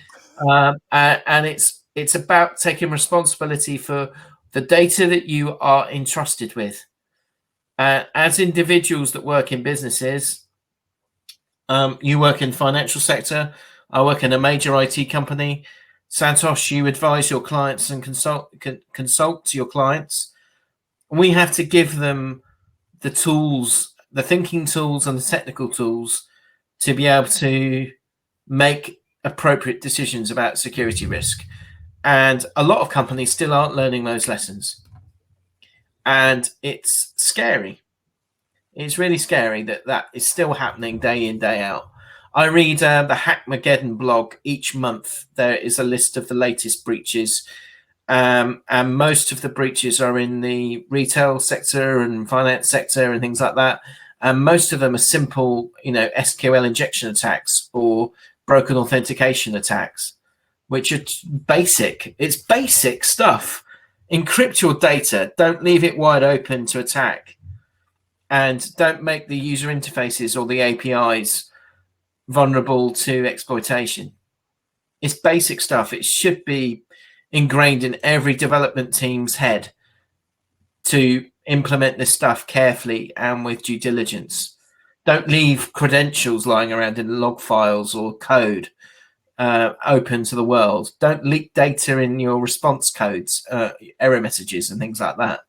And it's about taking responsibility for the data that you are entrusted with. As individuals that work in businesses, you work in financial sector. I work in a major IT company. Santhosh, you advise your clients and consult to your clients. We have to give them the tools, the thinking tools and the technical tools to be able to make appropriate decisions about security risk. And a lot of companies still aren't learning those lessons. And it's scary. It's really scary that is still happening day in, day out. I read the Hackmageddon blog each month. There is a list of the latest breaches. And most of the breaches are in the retail sector and finance sector and things like that. And most of them are simple, SQL injection attacks or broken authentication attacks, which are basic. It's basic stuff. Encrypt your data. Don't leave it wide open to attack. and don't make the user interfaces or the APIs vulnerable to exploitation. It's basic stuff. It should be ingrained in every development team's head to implement this stuff carefully and with due diligence. Don't leave credentials lying around in log files or code open to the world. Don't leak data in your response codes, error messages and things like that.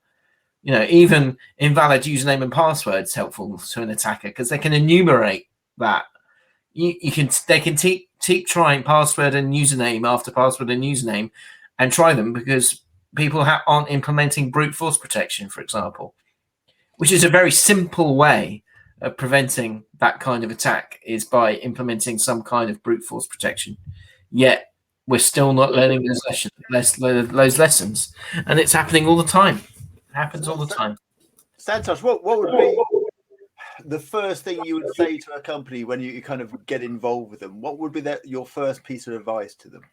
Even invalid username and password is helpful to an attacker because they can enumerate that. They can keep trying password and username after password and username and try them because people aren't implementing brute force protection, for example, which is a very simple way of preventing that kind of attack, is by implementing some kind of brute force protection. Yet we're still not learning those lessons, and it's happening all the time. It happens all the time.
Santhosh, what would be the first thing you would say to a company when you kind of get involved with them? What would be your first piece of advice to them?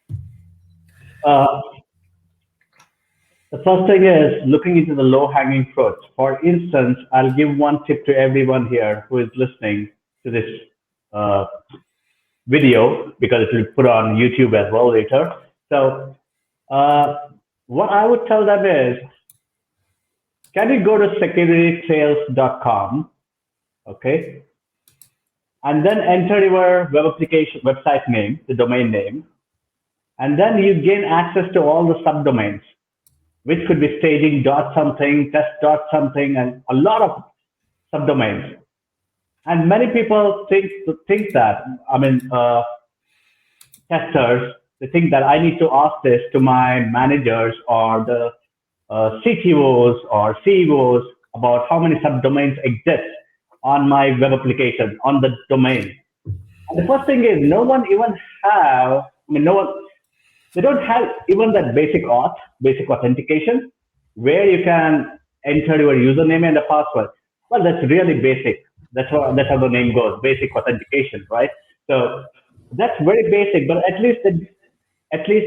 The first thing is looking into the low-hanging fruits. For instance, I'll give one tip to everyone here who is listening to this video, because it will put on YouTube as well later. So what I would tell them is, can you go to securitytrails.com, okay, and then enter your website name, the domain name, and then you gain access to all the subdomains, which could be staging dot something, test dot something, and a lot of subdomains. And many people think that, testers, they think that I need to ask this to my managers or the CTOs or CEOs about how many subdomains exist on my web application, on the domain. And the first thing is, they don't have even that basic authentication, where you can enter your username and the password. Well, that's really basic. That's how the name goes, basic authentication, right? So that's very basic, but at least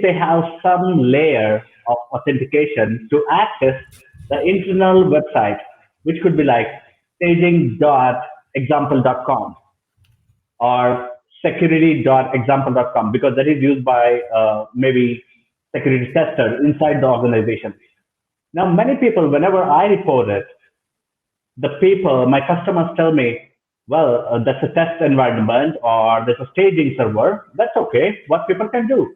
they have some layer of authentication to access the internal website, which could be like staging.example.com or security.example.com, because that is used by maybe security testers inside the organization. Now, many people, whenever I report it, my customers tell me, well, that's a test environment or there's a staging server. That's okay. What people can do?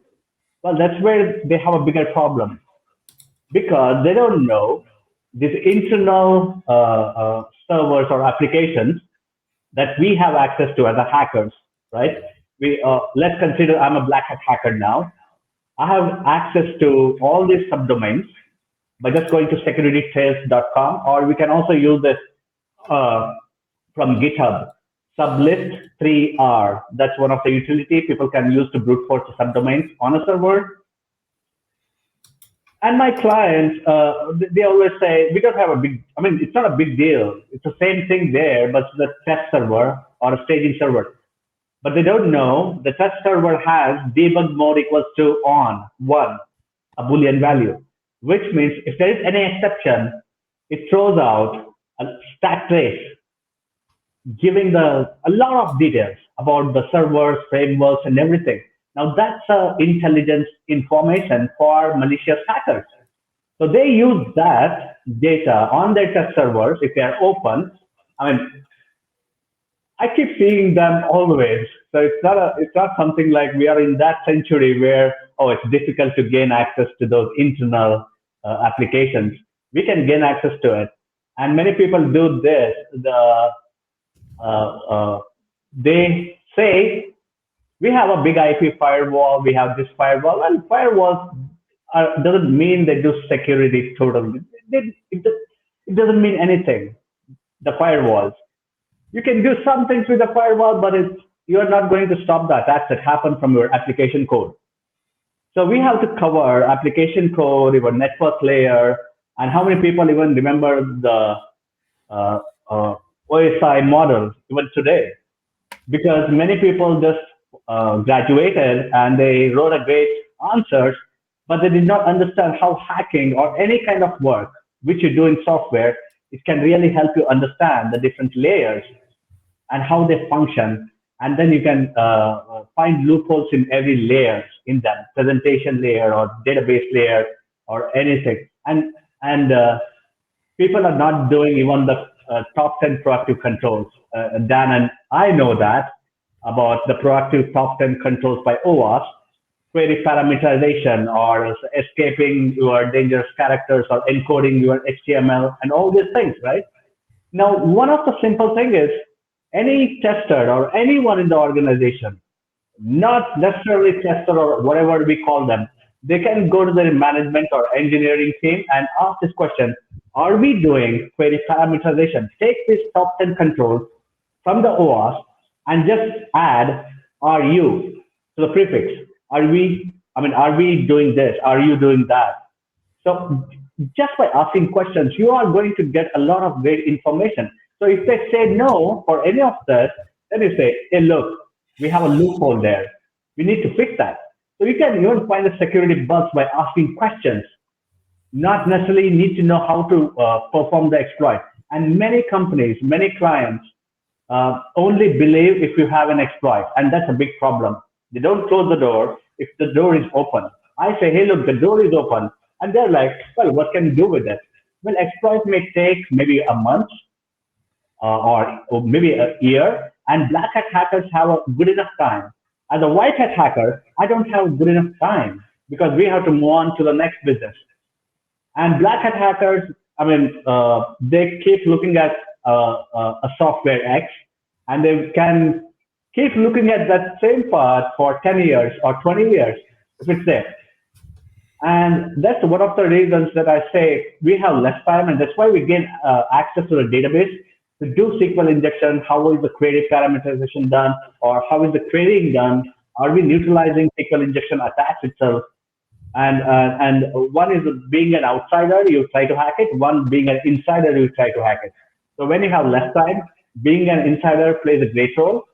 Well, that's where they have a bigger problem, because they don't know these internal servers or applications that we have access to as a hackers, right? Let's consider I'm a black hat hacker now. I have access to all these subdomains by just going to securitytrails.com, or we can also use this from GitHub, sublist3r. That's one of the utility people can use to brute force the subdomains on a server. And my clients, they always say, we don't have it's not a big deal. It's the same thing there, but it's the test server or a staging server. But they don't know the test server has debug mode equals to on, 1, a Boolean value, which means if there is any exception, it throws out a stack trace, giving a lot of details about the servers, frameworks, and everything. Now that's intelligence information for malicious hackers. So they use that data on their test servers if they are open. I keep seeing them always. So it's not something like we are in that century where, it's difficult to gain access to those internal applications. We can gain access to it. And many people do this. They say, we have a big IP firewall, we have this firewall, and firewalls doesn't mean they do security totally. It doesn't mean anything, the firewalls. You can do some things with the firewall, but you're not going to stop the attacks that happen from your application code. So we have to cover application code, your network layer, and how many people even remember the OSI model even today? Because many people just graduated and they wrote a great answers, but they did not understand how hacking or any kind of work which you do in software it can really help you understand the different layers and how they function. And then you can find loopholes in every layer in them, presentation layer or database layer or anything. And people are not doing even the top 10 proactive controls. Dan and I know that about the proactive top 10 controls by OWASP, query parameterization or escaping your dangerous characters or encoding your HTML and all these things, right? Now, one of the simple things is any tester or anyone in the organization, not necessarily tester or whatever we call them, they can go to their management or engineering team and ask this question: are we doing query parameterization? Take these top 10 controls from the OWASP and just add "RU" to the prefix. Are we doing this? Are you doing that? So just by asking questions, you are going to get a lot of great information. So if they say no for any of this, then you say, hey, look, we have a loophole there. We need to fix that. So you can even find the security bugs by asking questions, not necessarily need to know how to perform the exploit. And many companies, many clients only believe if you have an exploit, and that's a big problem. They don't close the door if the door is open. I say, hey, look, the door is open. And they're like, well, what can you do with it? Well, exploit may take maybe a month or maybe a year, and black hat hackers have a good enough time. As a white hat hacker, I don't have good enough time because we have to move on to the next business. And black hat hackers, they keep looking at a software X, and they can keep looking at that same part for 10 years or 20 years if it's there. And that's one of the reasons that I say we have less time, and that's why we gain access to the database to do SQL injection. How is the query parameterization done, or how is the querying done? Are we neutralizing SQL injection attacks itself? And one is being an outsider, you try to hack it. One being an insider, you try to hack it. So when you have less time, being an insider plays a great role,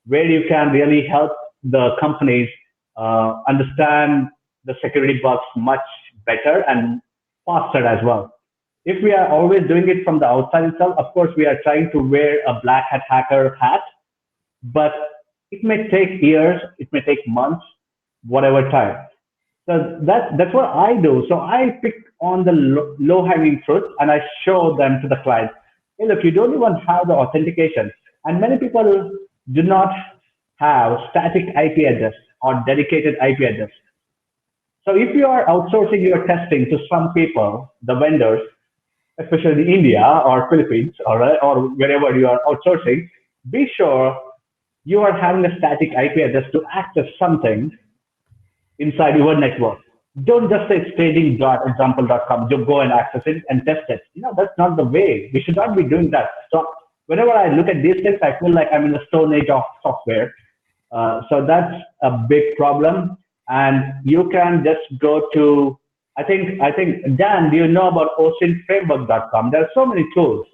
where you can really help the companies understand the security bugs much better and faster as well. If we are always doing it from the outside itself, of course, we are trying to wear a black hat hacker hat, but it may take years, it may take months, whatever time. So that's what I do. So I pick on the low-hanging fruit and I show them to the client. Hey, look, you don't even have the authentication. And many people do not have static IP address or dedicated IP address. So if you are outsourcing your testing to some people, the vendors, especially in India or Philippines or wherever you are outsourcing, be sure you are having a static IP address to access something inside your network. Don't just say staging.example.com, just go and access it and test it. That's not the way. We should not be doing that. So whenever I look at these things, I feel like I'm in the stone age of software. So that's a big problem. And you can just go to, I think, Dan, do you know about OSINTframework.com? There are so many tools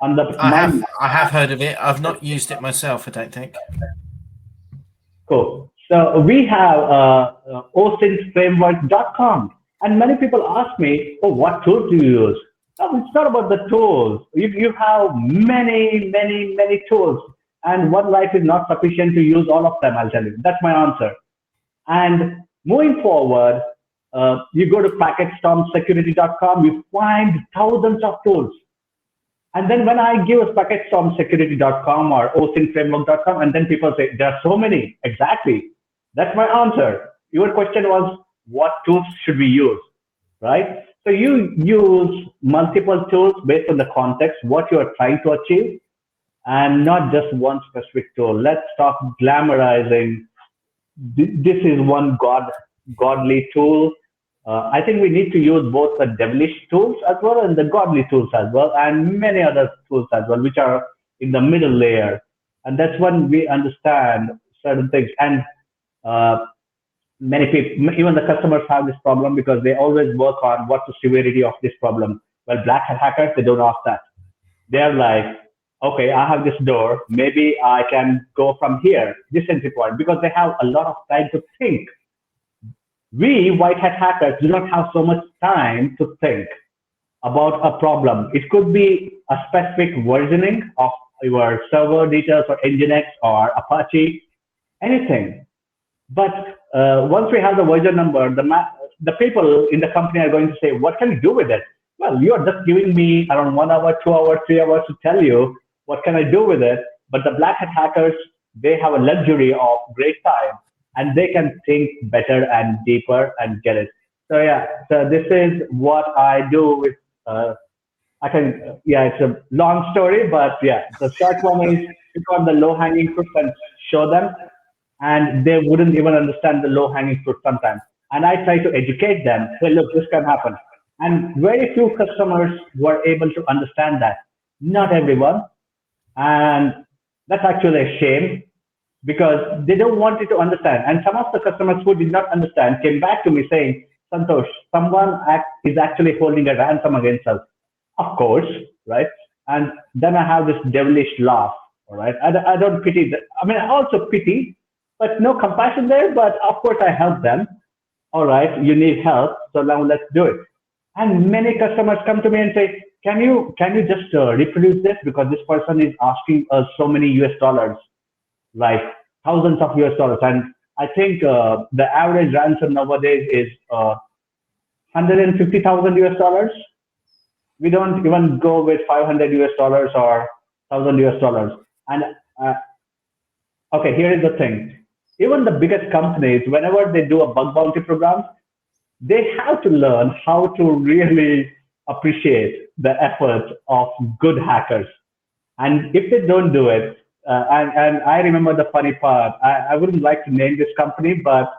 on the.
I have heard of it. I've not used it myself, I don't think.
Cool. So we have OSINTframework.com, and many people ask me, oh, what tools do you use? No, it's not about the tools. You have many, many, many tools, and one life is not sufficient to use all of them, I'll tell you. That's my answer. And moving forward, you go to packetstormsecurity.com, you find thousands of tools. And then when I give packetstormsecurity.com or OSINTframework.com, and then people say, there are so many. Exactly. That's my answer. Your question was, what tools should we use, right? So you use multiple tools based on the context, what you are trying to achieve, and not just one specific tool. Let's stop glamorizing. This is one godly tool. I think we need to use both the devilish tools as well and the godly tools as well, and many other tools as well, which are in the middle layer. And that's when we understand certain things. And many people, even the customers, have this problem because they always work on what's the severity of this problem. Well, black hat hackers, they don't ask that. They're like, okay, I have this door. Maybe I can go from here, this entry point, because they have a lot of time to think. We white hat hackers do not have so much time to think. about a problem. It could be a specific versioning of your server details or Nginx or Apache, anything. But once we have the version number, the people in the company are going to say, what can you do with it? Well, you're just giving me around 1 hour, 2 hours, 3 hours to tell you what can I do with it. But the black hat hackers, they have a luxury of great time, and they can think better and deeper and get it. So yeah, so this is what I do with, it's a long story, but yeah, the short one is pick on the low-hanging fruit and show them, and they wouldn't even understand the low-hanging fruit sometimes. And I try to educate them, say, look, this can happen. And very few customers were able to understand that. Not everyone. And that's actually a shame, because they don't want it to understand. And some of the customers who did not understand came back to me saying, Santhosh, someone is actually holding a ransom against us. Of course, right? And then I have this devilish laugh, all right? I don't pity that. I mean, I also pity, but no compassion there. But of course, I help them. All right, you need help, so now let's do it. And many customers come to me and say, can you just reproduce this, because this person is asking us so many US dollars, like thousands of US dollars. And I think the average ransom nowadays is 150,000 US dollars. We don't even go with 500 US dollars or 1,000 US dollars. And okay, here is the thing. Even the biggest companies, whenever they do a bug bounty program, they have to learn how to really appreciate the efforts of good hackers. And if they don't do it, and I remember the funny part, I wouldn't like to name this company, but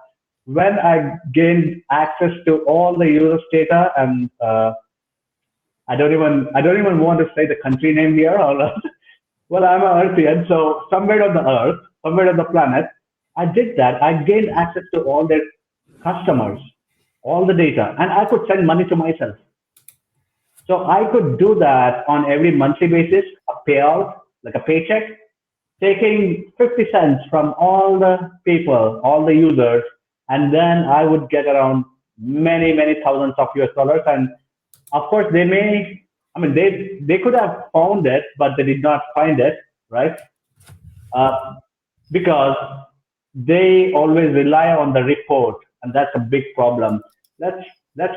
when I gained access to all the users' data, and I don't even want to say the country name here. Well, I'm an Earthian, so somewhere on the Earth, somewhere on the planet, I did that. I gained access to all their customers, all the data, and I could send money to myself. So I could do that on every monthly basis, a payout, like a paycheck, taking 50 cents from all the people, all the users, and then I would get around many, many thousands of US dollars. And of course, they could have found it, but they did not find it, right? Because they always rely on the report, and that's a big problem. Let's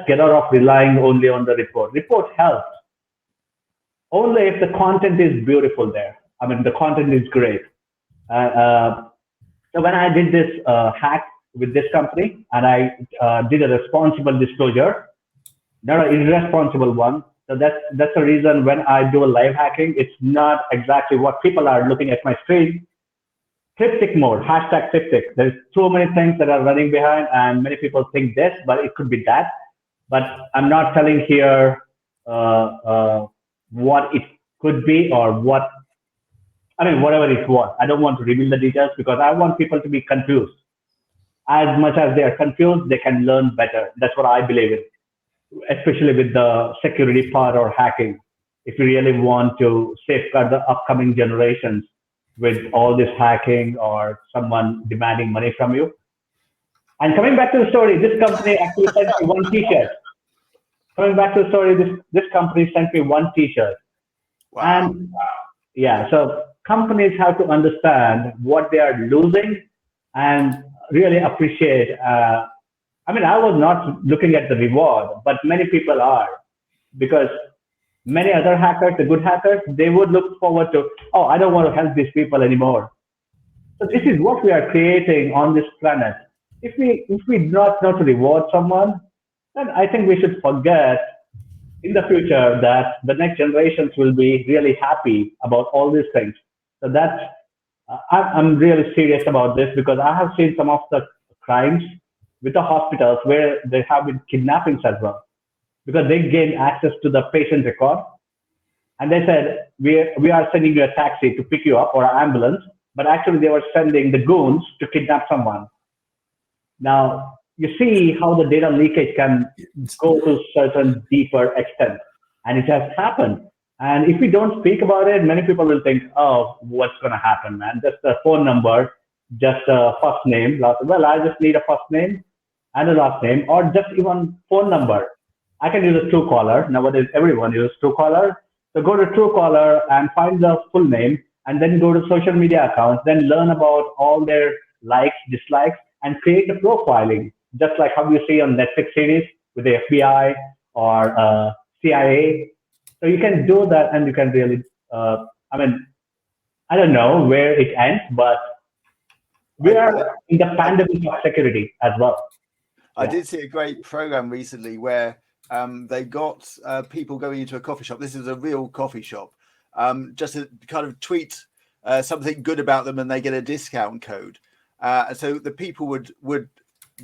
get out of relying only on the report. Report helps only if the content is beautiful there. I mean, the content is great. So when I did this hack with this company, and I did a responsible disclosure, not an irresponsible one. So that's the reason when I do a live hacking, it's not exactly what people are looking at my screen. Cryptic mode, hashtag cryptic. There's so many things that are running behind, and many people think this, but it could be that. But I'm not telling here what it could be or whatever it was. I don't want to reveal the details, because I want people to be confused. As much as they are confused, they can learn better. That's what I believe in, especially with the security part or hacking. If you really want to safeguard the upcoming generations with all this hacking or someone demanding money from you. And coming back to the story, this company actually sent me one T-shirt. Coming back to the story, this company sent me one T-shirt. Wow. And yeah, so companies have to understand what they are losing and really appreciate. I was not looking at the reward, but many people are, because many other hackers, the good hackers, they would look forward to, oh, I don't want to help these people anymore. So this is what we are creating on this planet. If we not know to reward someone, then I think we should forget in the future that the next generations will be really happy about all these things. So that's, I'm really serious about this, because I have seen some of the crimes with the hospitals where there have been kidnappings as well, because they gained access to the patient record, and they said, we are sending you a taxi to pick you up, or an ambulance, but actually they were sending the goons to kidnap someone. Now, you see how the data leakage can go to certain deeper extent, and it has happened. And if we don't speak about it, many people will think, oh, what's going to happen, man? Just a phone number, just a first name. Well, I just need a first name and a last name, or just even phone number. I can use a Truecaller. Nowadays, everyone uses Truecaller. So go to Truecaller and find the full name, and then go to social media accounts, then learn about all their likes, dislikes, and create the profiling, just like how you see on Netflix series with the FBI or CIA. So you can do that, and you can really, I mean, I don't know where it ends, but we are in the pandemic of security as well.
I did see a great program recently where they got people going into a coffee shop. This is a real coffee shop, just to kind of tweet something good about them, and they get a discount code. So the people would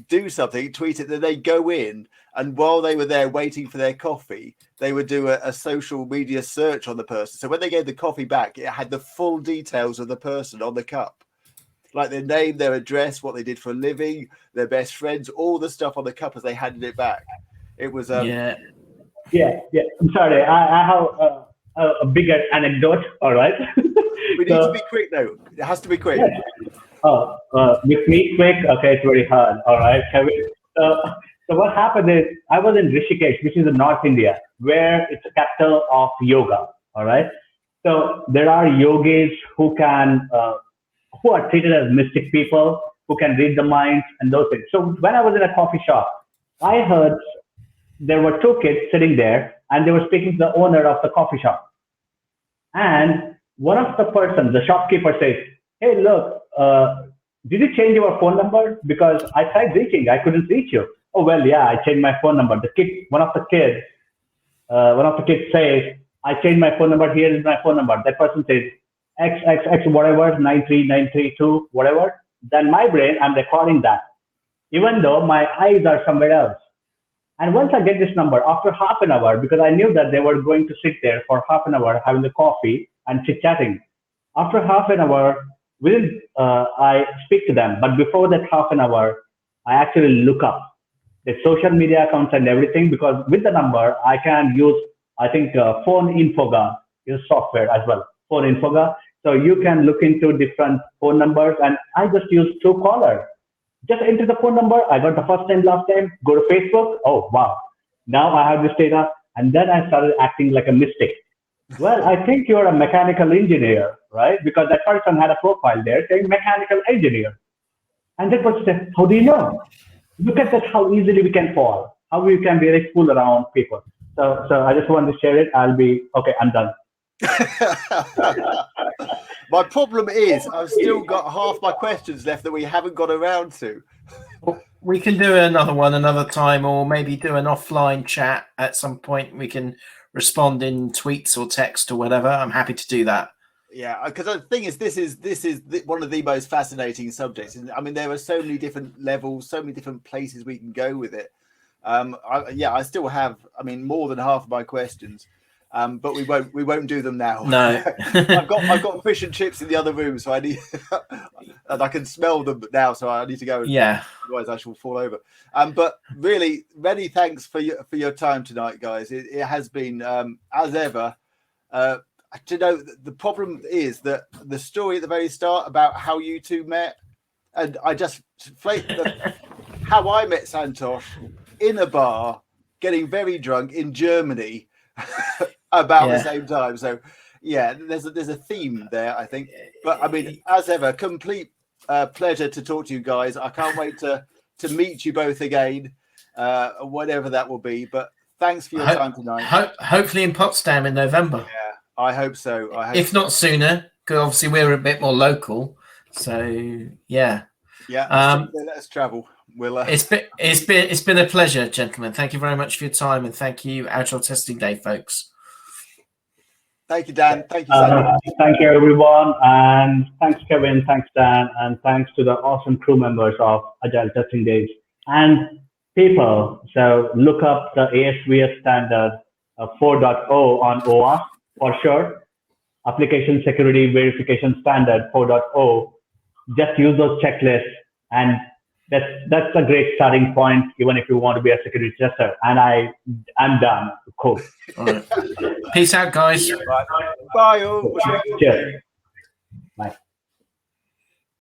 do something, tweet it, then they go in, and while they were there waiting for their coffee, they would do a social media search on the person. So when they gave the coffee back, it had the full details of the person on the cup, like their name, their address, what they did for a living, their best friends, all the stuff on the cup as they handed it back. It was
yeah. I'm sorry, I have a bigger anecdote. All right.
We need to be quick though. It has to be quick.
Yeah. With me quick. Okay, it's very hard. All right, Kevin. So what happened is I was in Rishikesh, which is in North India, where it's a capital of yoga. All right. So there are yogis who are treated as mystic people, who can read the minds and those things. So when I was in a coffee shop, I heard there were two kids sitting there, and they were speaking to the owner of the coffee shop. And one of the persons, the shopkeeper, says, "Hey, look, did you change your phone number? Because I tried reaching, I couldn't reach you." "Oh, well, yeah, I changed my phone number." One of the kids says, "I changed my phone number. Here is my phone number." That person says, XXX whatever, 93932, whatever. Then my brain, I'm recording that, even though my eyes are somewhere else. And once I get this number, after half an hour, because I knew that they were going to sit there for half an hour having the coffee and chit-chatting. After half an hour, I speak to them. But before that half an hour, I actually look up the social media accounts and everything, because with the number, I can use, I think, Phone Infoga is software as well, Phone Infoga. So you can look into different phone numbers, and I just use Truecaller. Just enter the phone number. I got the first name, last name. Go to Facebook. Oh, wow. Now I have this data. And then I started acting like a mystic. Well, I think you're a mechanical engineer, right? Because that person had a profile there saying mechanical engineer. And that person said, "How do you know?" Look at that, how easily we can fall, how we can really fool around people. So I just wanted to share it. Okay, I'm done.
My problem is I've still got half my questions left that we haven't got around to.
We can do another one another time, or maybe do an offline chat at some point. We can respond in tweets or text or whatever. I'm happy to do that.
Yeah, because the thing is, this is one of the most fascinating subjects. I mean, there are so many different levels, so many different places we can go with it. I still have, more than half of my questions. But we won't do them now.
No.
I've got fish and chips in the other room, so I need and I can smell them now, so I need to go.
Yeah.
Otherwise I shall fall over. But really, many thanks for your time tonight, guys. It has been as ever. The problem is that the story at the very start about how you two met, and I just how I met Santhosh in a bar, getting very drunk in Germany. About the same time. So there's a theme there, I think. But as ever, complete pleasure to talk to you guys. I can't wait to meet you both again, whatever that will be. But thanks for your time tonight.
Hopefully in Potsdam in November.
Yeah, I hope so.
If not sooner, because obviously we're a bit more local. So yeah.
Yeah. Let us travel. We'll.
It's been a pleasure, gentlemen. Thank you very much for your time, and thank you, Agile Testing Day, folks.
Thank you, Dan. Thank you, Sam.
Thank you, everyone, and thanks, Kevin. Thanks, Dan, and thanks to the awesome crew members of Agile Testing Days and people. So look up the ASVS standard 4.0 on OAuth for sure. Application Security Verification Standard 4.0. Just use those checklists, and that's a great starting point, even if you want to be a security tester. And I'm done. Cool.
All right. Peace out, guys.
Bye. Bye.
Cheers.